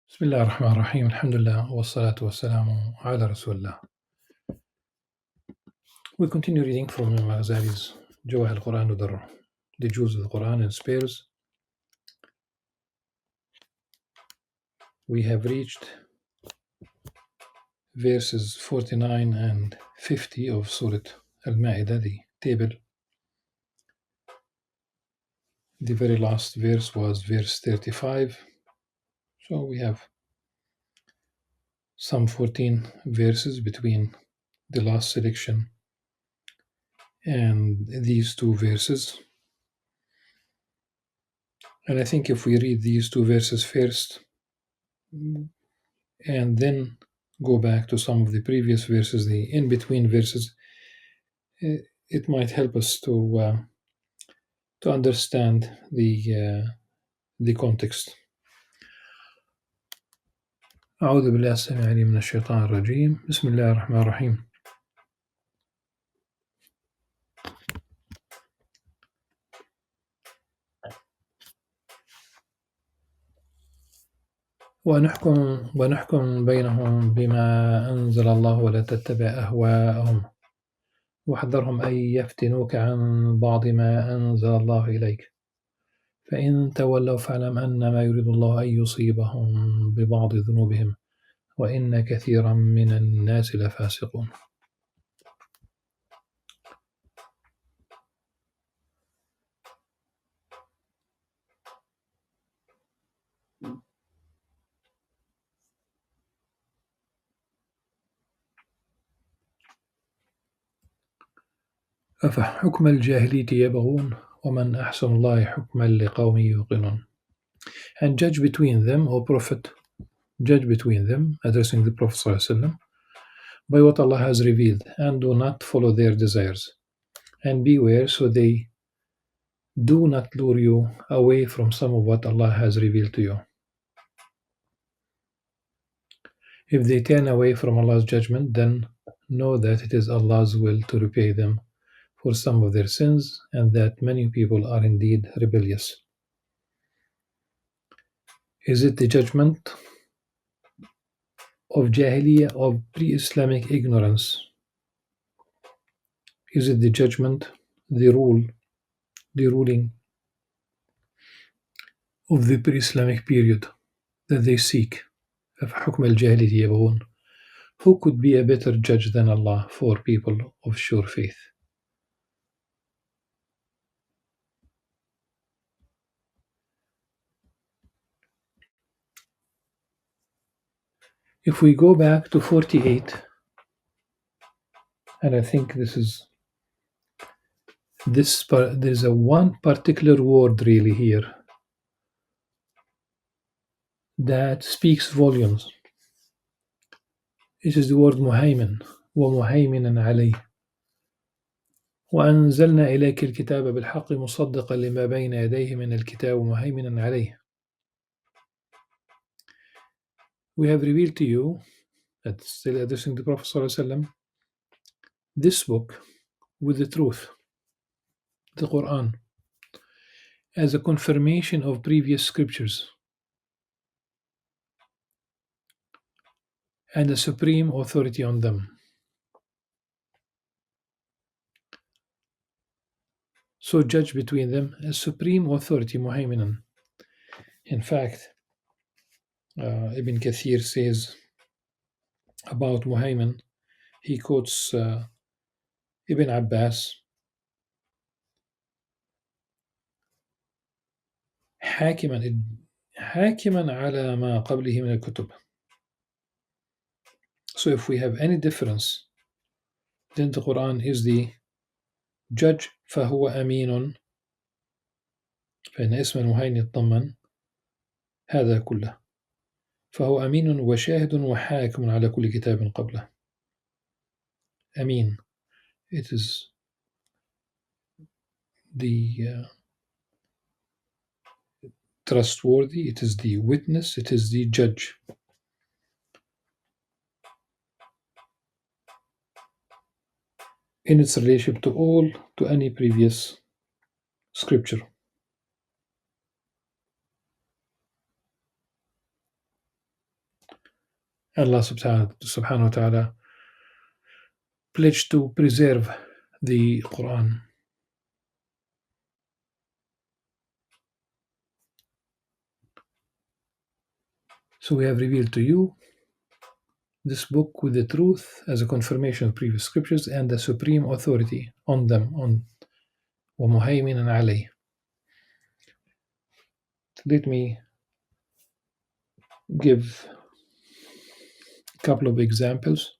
بسم الله الرحمن الرحيم الحمد لله والصلاة والسلام على رسول الله. We continue reading from Imam Al-Ghazali's جواهر القرآن ودر the jewels of the Quran in spares. We have reached verses 49 and 50 of Surah Al-Ma'idah, the table. The very last verse was verse 35. So we have some 14 verses between the last selection and these two verses. And I think if we read these two verses first and then go back to some of the previous verses, the in-between verses, it might help us to understand the context. أعوذ بالله السميع العليم من الشيطان الرجيم. بسم الله الرحمن الرحيم. ونحكم بينهم بما أنزل الله ولا تتبع أهواءهم واحذرهم أن يفتنوك عن بعض ما أنزل الله إليك فإن تولوا فاعلم أنما يريد الله أن يصيبهم ببعض ذنوبهم وإن كثيرا من الناس لفاسقون. أفحكم الجاهلية يبغون ومن أحسن الله حكما لقوم يوقنون. And judge between them, O Prophet, judge between them, addressing the Prophet ﷺ, by what Allah has revealed, and do not follow their desires. And beware so they do not lure you away from some of what Allah has revealed to you. If they turn away from Allah's judgment, then know that it is Allah's will to repay them for some of their sins, and that many people are indeed rebellious. Is it the judgment of Jahiliyyah, of pre-Islamic ignorance? Is it the judgment, the ruling of the pre-Islamic period that they seek? أَفَحُكْمَ الْجَاهِلِيَّةِ يَبْغُونَ. Who could be a better judge than Allah for people of sure faith? If we go back to 48, and I think there's a one particular word really here that speaks volumes. It is the word مهيمن ومهيمنا عليه وأنزلنا إليك الكتاب بالحق مصدقا لما بين يديه من الكتاب ومهيمنا عليه. We have revealed to you, that's still addressing the Prophet ﷺ, this book with the truth, the Qur'an, as a confirmation of previous scriptures and a supreme authority on them. So judge between them as supreme authority, muhayminan. In fact, Ibn Kathir says about muhaymin, he quotes Ibn Abbas, حاكما على ما قبله من الكتب. So if we have any difference, then the Quran is the judge. فهو أمين فإن اسم المهيمن يتضمن هذا كله. فهو أمين وشاهد وحاكم على كل كتاب قبله. أمين, it is the trustworthy, it is the witness, it is the judge. In its relationship to any previous scripture. Allah subhanahu wa ta'ala pledged to preserve the Quran. So we have revealed to you this book with the truth as a confirmation of previous scriptures and the supreme authority on them, on وَمُهَيْمِنًا عَلَيْهِ. Let me give a couple of examples.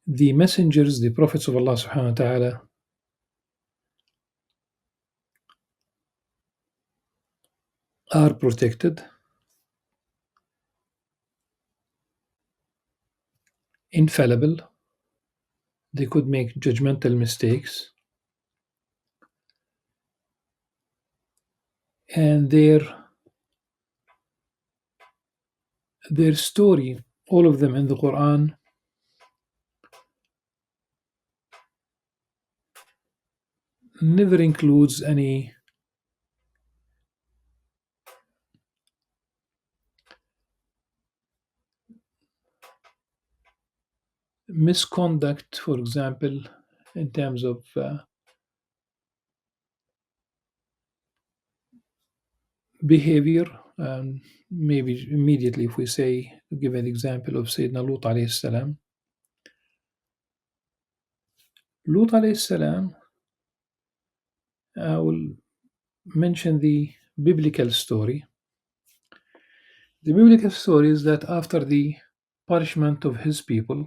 The messengers, the prophets of Allah subhanahu wa ta'ala, are protected, infallible, they could make judgmental mistakes, and their story, all of them in the Quran, never includes any misconduct, for example, in terms of behavior. Maybe immediately, if we say, give an example of Sayyidina Lut alayhi salam. Lut alayhi salam, I will mention the biblical story. The biblical story is that after the punishment of his people,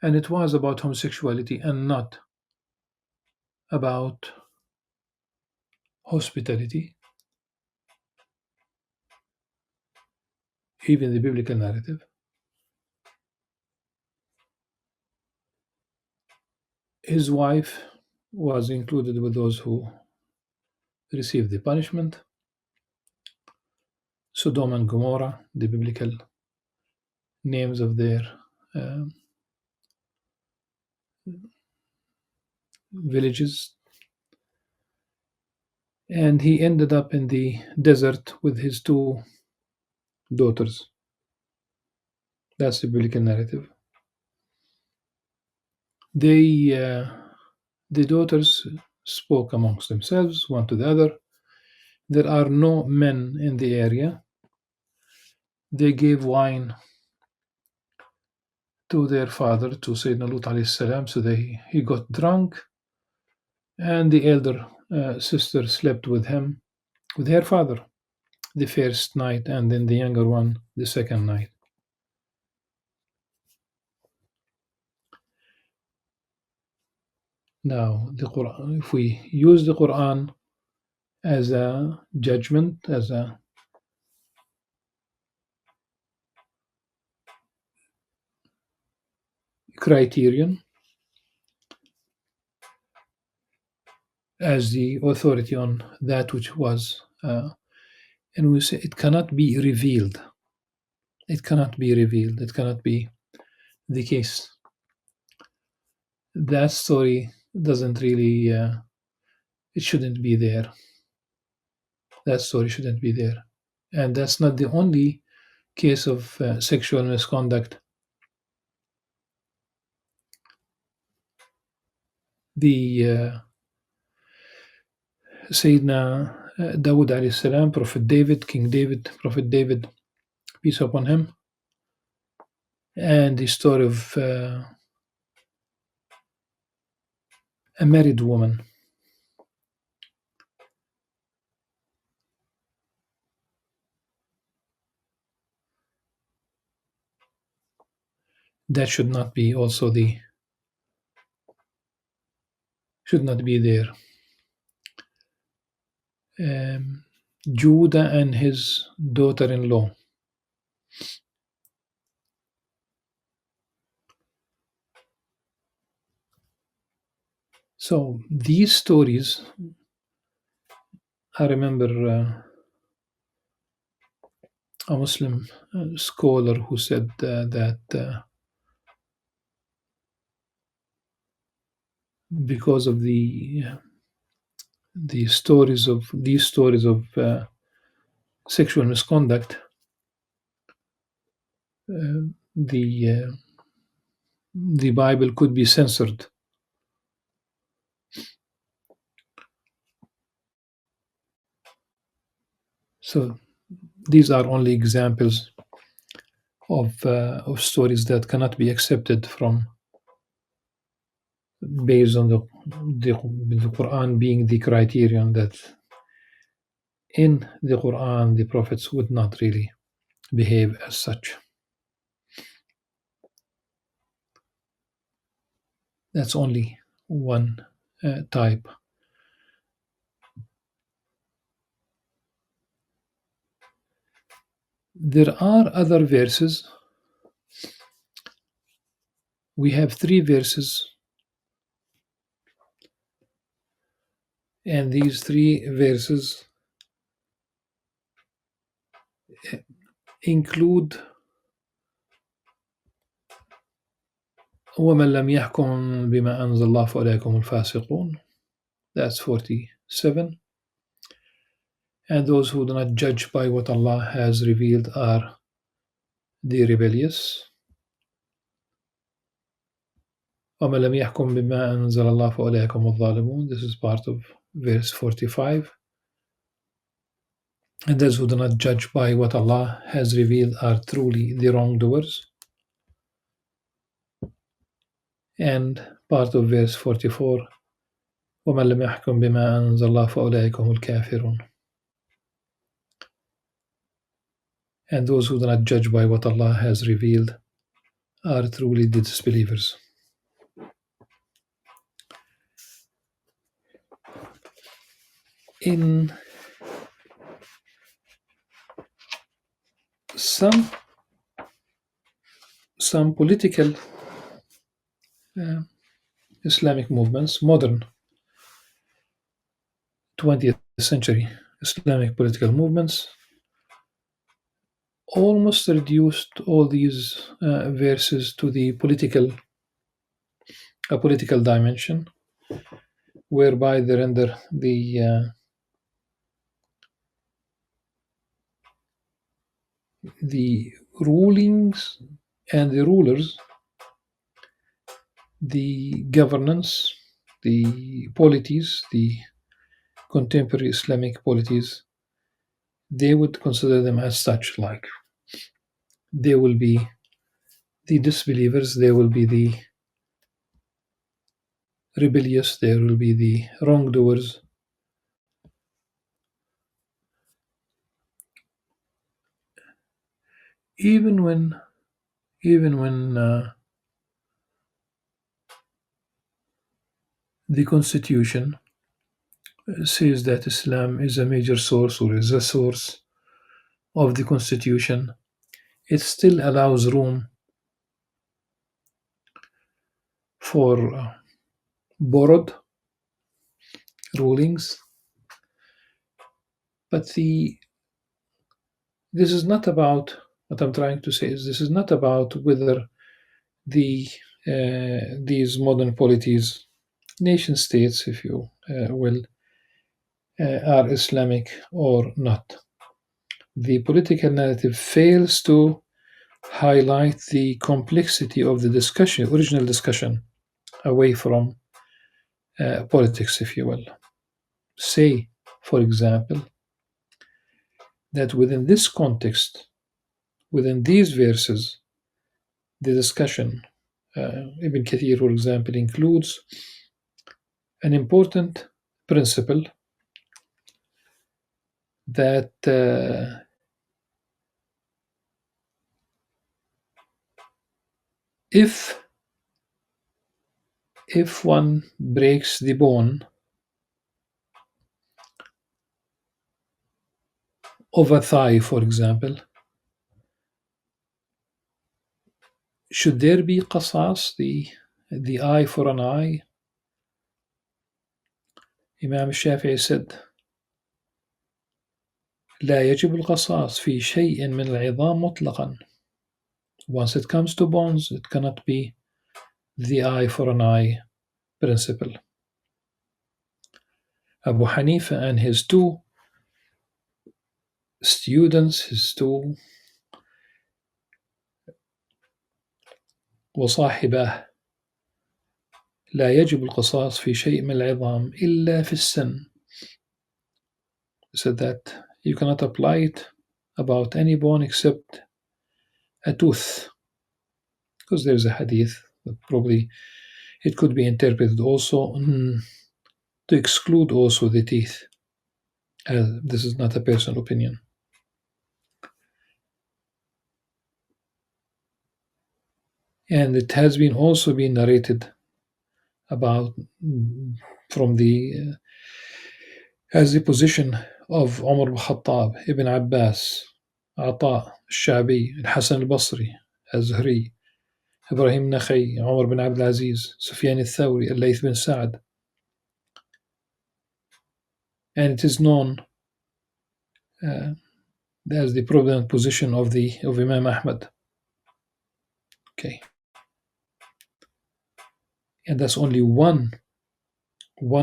and it was about homosexuality and not about hospitality, even the biblical narrative, his wife was included with those who received the punishment. Sodom and Gomorrah, the biblical names of their um, villages. And he ended up in the desert with his two daughters. That's the biblical narrative. They, the daughters spoke amongst themselves, one to the other. There are no men in the area. They gave wine to their father, to Sayyidina Lut alayhi salam, so he got drunk, and the elder sister slept with him, with her father, the first night, and then the younger one the second night. Now, the Quran, if we use the Quran as a judgment, as a criterion, as the authority on that which was, and we say it cannot be revealed. It cannot be revealed. It cannot be the case. That story doesn't really, it shouldn't be there. That story shouldn't be there. And that's not the only case of sexual misconduct. The Sayyidina Dawood alayhi salam, Prophet David, King David, Prophet David, peace upon him, and the story of a married woman. That should not be also should not be there. Judah and his daughter-in-law. So these stories, I remember a Muslim scholar who said that because of the stories of these stories of sexual misconduct, the Bible could be censored. So these are only examples of stories that cannot be accepted from based on the Quran being the criterion that in the Quran the prophets would not really behave as such. That's only one type. There are other verses. We have 3 verses, and these 3 verses include وَمَنْ لَمْ يَحْكُمْ بِمَا أَنزَلَ اللَّهُ فَأُولَئِكَ هُمُ الْفَاسِقُونَ. That's 47. And those who do not judge by what Allah has revealed are the rebellious. وَمَنْ لَمْ يَحْكُمْ بِمَا أَنزَلَ اللَّهُ فَأُولَئِكَ هُمُ الظَّالِمُونَ. This is part of verse 45. And those who do not judge by what Allah has revealed are truly the wrongdoers. And part of verse 44. وَمَنْ لَمْ يَحْكُمْ بِمَا أَنزَلَ اللَّهُ فَأُولَئِكَ هُمُ الْكَافِرُونَ. And those who do not judge by what Allah has revealed are truly the disbelievers. In some political Islamic movements, modern 20th century Islamic political movements, almost reduced all these verses to a political dimension, whereby they render the rulings and the rulers, the governance, the polities, the contemporary Islamic polities, they would consider them as such. Like, they will be the disbelievers, they will be the rebellious, there will be the wrongdoers. Even when the Constitution says that Islam is a major source or is a source of the Constitution, it still allows room for borrowed rulings. But this is not about, what I'm trying to say is, this is not about whether these modern polities, nation states, if you will, are Islamic or not. The political narrative fails to highlight the complexity of the discussion, original discussion, away from politics, if you will. Say, for example, that within this context, within these verses, the discussion, Ibn Kathir, for example, includes an important principle that if one breaks the bone of a thigh, for example, should there be qasas, the eye for an eye? Imam Shafi'i said, لا يجب القصاص في شيء من العظام مطلقا. Once it comes to bones, it cannot be the eye for an eye principle. Abu Hanifa and his 2 students, his two وصاحباه لا يجب القصاص في شيء من العظام إلا في السن. So that you cannot apply it about any bone except a tooth, because there's a hadith that probably it could be interpreted also to exclude also the teeth. This is not a personal opinion. And it has been also been narrated about from the as the position of Umar ibn Khattab, Ibn Abbas, Ata, Shabi, Al-Hasan al-Basri, Al-Zuhri, Ibrahim Nakhay, Umar bin Abdul Aziz, Sufyan al-Thawri, Al-Layth bin Sa'ad. And it is known as the prominent position of Imam Ahmad. Okay. And that's only one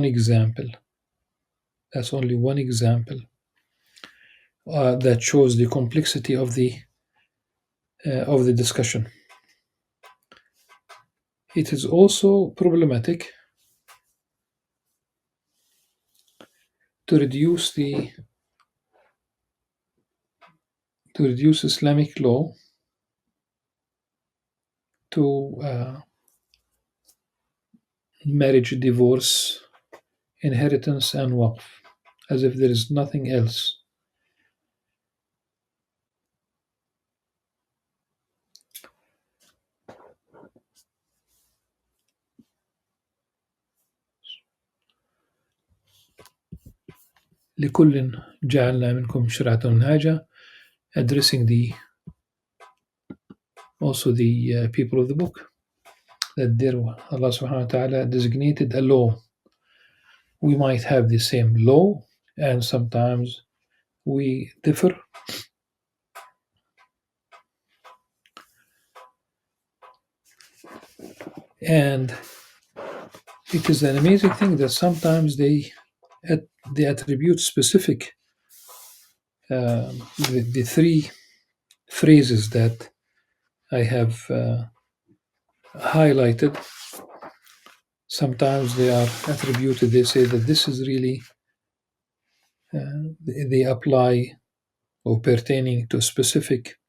example. That's only one example that shows the complexity of the discussion. It is also problematic to reduce Islamic law to marriage, divorce, inheritance, and waqf, as if there is nothing else. لكل جعلنا منكم شرعة منهاجا, addressing also the people of the book, that there Allah subhanahu wa ta'ala designated a law. We might have the same law, and sometimes we differ. And it is an amazing thing that sometimes they attribute specific the three phrases that I have highlighted. Sometimes they are attributed, they say that this is really they apply or pertaining to a specific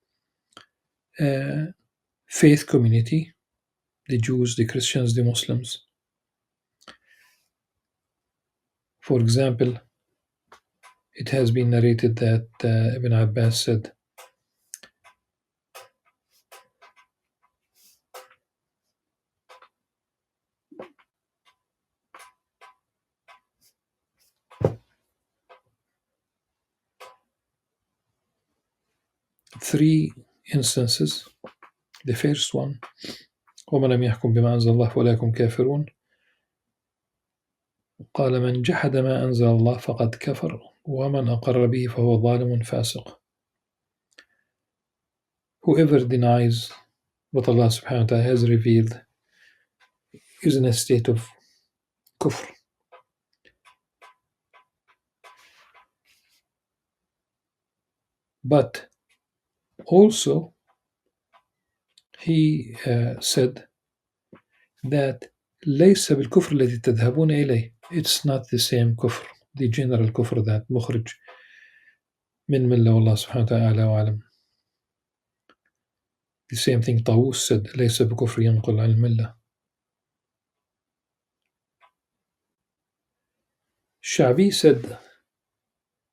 faith community, the Jews, the Christians, the Muslims. For example, it has been narrated that Ibn Abbas said, three instances. The first one, وَمَنْ لَمْ يَحْكُمْ بِمَا أَنزَلَ اللَّهُ فَأُولَٰئِكَ هُمُ الْكَافِرُونَ. قال من جحد ما أنزل الله فقد كفر ومن أقر به فهو ظالم فاسق. Whoever denies what Allah subhanahu wa ta'ala has revealed is in a state of kufr. But also he said that ليس بالكفر الذي تذهبون إليه. It's not the same kufr, the general kufr that مخرج من ملة والله سبحانه وتعالى وعلم. The same thing طاووس said, ليس بكفر ينقل عن الملة. الشعبي said,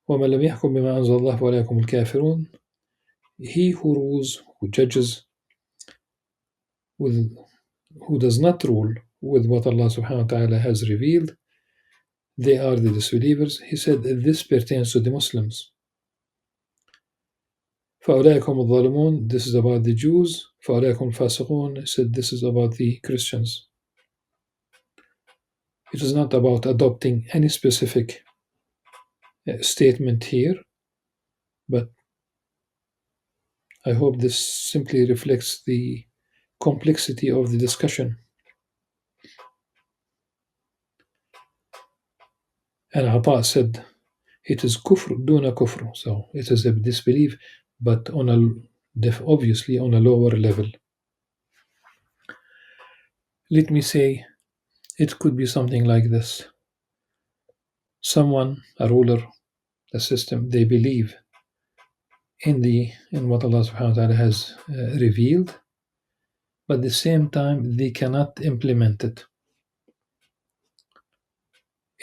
ومن لم يحكم بما أنزل الله فأولئك هم الكافرون. He who rules, who judges, who does not rule with what Allah subhanahu wa ta'ala has revealed, they are the disbelievers. He said this pertains to the Muslims. فأولئك هم الظالمون, this is about the Jews. فأولئك هم الفاسقون, he said this is about the Christians. It is not about adopting any specific statement here, but I hope this simply reflects the complexity of the discussion. And Ata said, It is kufr duna kufr, so it is a disbelief, but obviously on a lower level. Let me say, it could be something like this. Someone, a ruler, a system, they believe in what Allah subhanahu wa ta'ala has revealed, but at the same time they cannot implement it.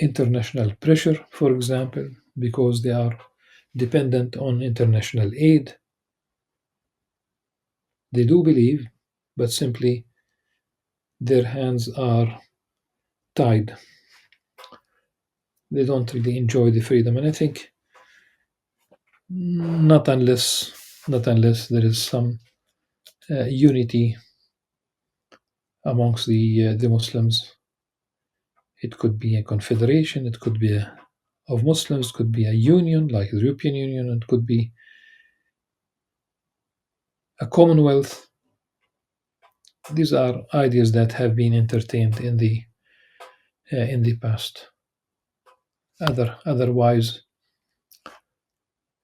International pressure, for example, because they are dependent on international aid. They do believe, but simply their hands are tied. They don't really enjoy the freedom. And I think not unless there is some unity amongst the Muslims. It could be a confederation, it could be of Muslims, could be a union like the European Union, it could be a commonwealth. These are ideas that have been entertained in the past. Otherwise,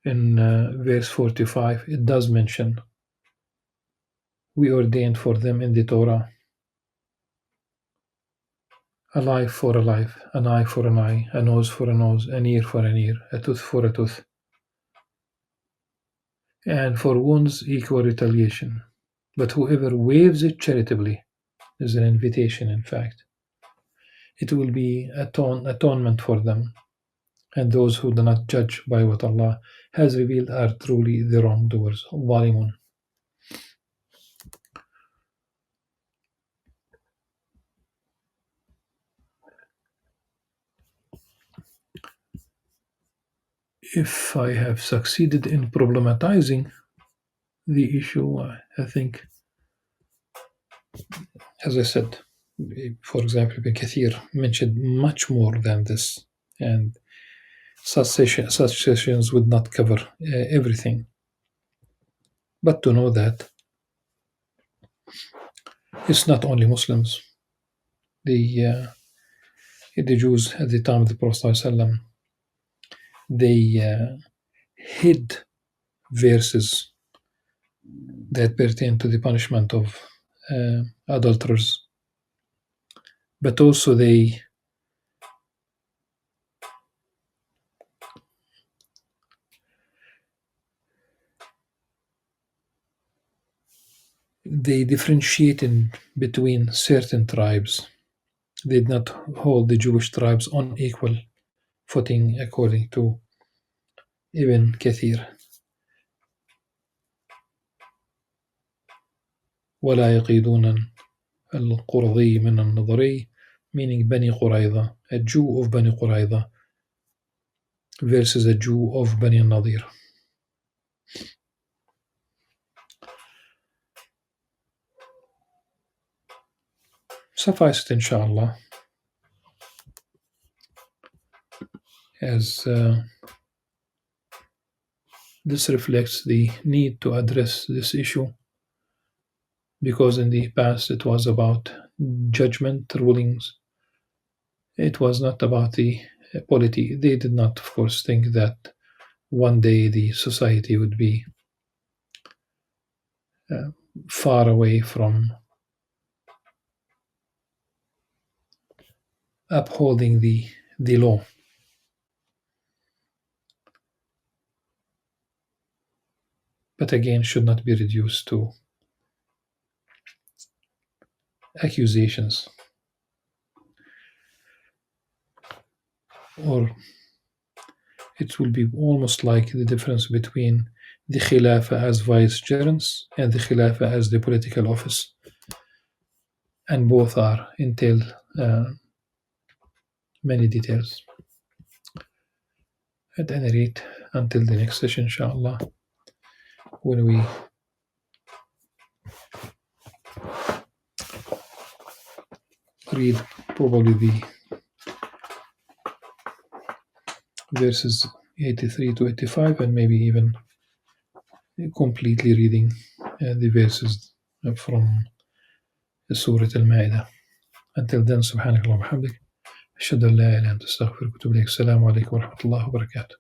in verse 45, it does mention, we ordained for them in the Torah a life for a life, an eye for an eye, a nose for a nose, an ear for an ear, a tooth for a tooth, and for wounds equal retaliation. But whoever waives it charitably is an invitation, in fact. It will be atonement for them. And those who do not judge by what Allah has revealed are truly the wrongdoers. Zalimun. If I have succeeded in problematizing the issue, I think, as I said, for example, Ibn Kathir mentioned much more than this, and such sessions would not cover everything. But to know that it's not only Muslims. The Jews at the time of the Prophet ﷺ, they hid verses that pertain to the punishment of adulterers, but also they differentiated between certain tribes. They did not hold the Jewish tribes on equal footing, according to Ibn Kathir. ولا يقيدون القرظي من النظري, meaning Bani Qurayza, a Jew of Bani Qurayza versus a Jew of Bani Nadir. Suffice it, inshallah, as this reflects the need to address this issue, because in the past it was about judgment rulings. It was not about the polity. They did not, of course, think that one day the society would be far away from upholding the law. But again, should not be reduced to accusations, or it will be almost like the difference between the Khilafah as vicegerents and the Khilafah as the political office. And both entail many details. At any rate, until the next session, inshallah, when we read probably the verses 83 to 85, and maybe even completely reading the verses from Surah Al-Ma'idah. Until then, subhanakallah wa bihamdik, ashhadu an la ilaha illa anta astaghfiruka wa atubu ilayk. Assalamu alaikum wa rahmatullahi wa barakatuh.